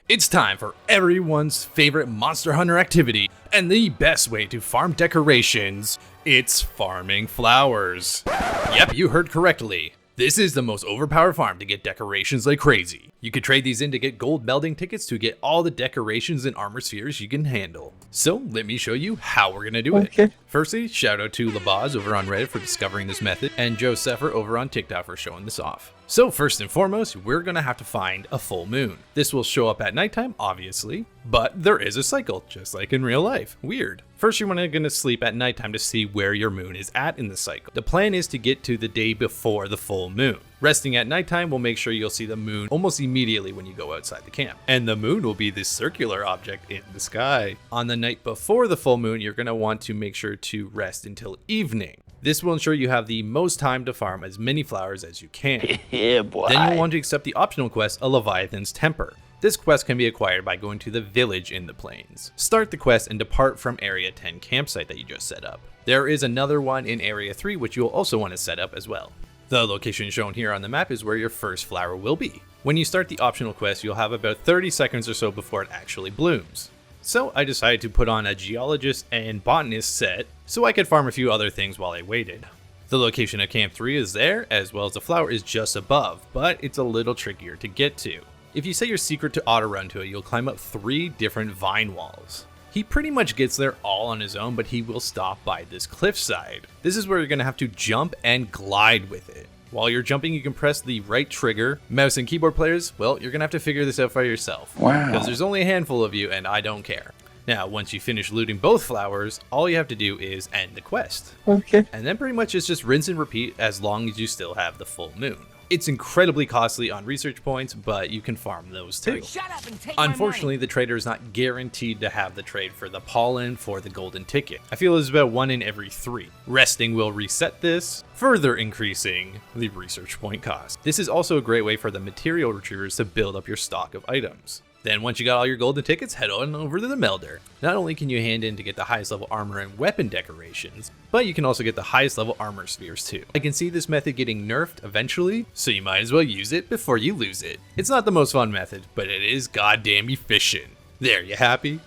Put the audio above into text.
It's time for everyone's favorite Monster Hunter activity and the best way to farm decorations. It's farming flowers. Yep, you heard correctly. This is the most overpowered farm to get decorations like crazy. You can trade these in to get gold melding tickets to get all the decorations and armor spheres you can handle. So let me show you how we're gonna do it. Firstly, shout out to Labaz over on Reddit for discovering this method and Joe Seffer over on TikTok for showing this off. So first and foremost, we're gonna have to find a full moon. This will show up at nighttime, obviously, but there is a cycle, just like in real life. Weird. First, you're gonna sleep at nighttime to see where your moon is at in the cycle. The plan is to get to the day before the full moon. Resting at nighttime will make sure you'll see the moon almost immediately when you go outside the camp. And the moon will be this circular object in the sky. On the night before the full moon, you're gonna want to make sure to rest until evening. This will ensure you have the most time to farm as many flowers as you can. Yeah, boy. Then you'll want to accept the optional quest, A Leviathan's Temper. This quest can be acquired by going to the village in the plains. Start the quest and depart from Area 10 campsite that you just set up. There is another one in Area 3 which you'll also want to set up as well. The location shown here on the map is where your first flower will be. When you start the optional quest, you'll have about 30 seconds or so before it actually blooms. So I decided to put on a geologist and botanist set so I could farm a few other things while I waited. The location of Camp 3 is there, as well as the flower is just above, but it's a little trickier to get to. If you set your secret to auto run to it, you'll climb up 3 different vine walls. He pretty much gets there all on his own, but he will stop by this cliffside. This is where you're going to have to jump and glide with it. While you're jumping, you can press the right trigger. Mouse and keyboard players, well, you're going to have to figure this out for yourself. Wow. Because there's only a handful of you, and I don't care. Now, once you finish looting both flowers, all you have to do is end the quest. Okay. And then pretty much it's just rinse and repeat as long as you still have the full moon. It's incredibly costly on research points, but you can farm those too. Unfortunately, the trader is not guaranteed to have the trade for the pollen for the golden ticket. I feel it's about 1 in every 3. Resting will reset this, further increasing the research point cost. This is also a great way for the material retrievers to build up your stock of items. Then once you got all your golden tickets, head on over to the melder. Not only can you hand in to get the highest level armor and weapon decorations, but you can also get the highest level armor spheres too. I can see this method getting nerfed eventually, so you might as well use it before you lose it. It's not the most fun method, but it is goddamn efficient. There, you happy?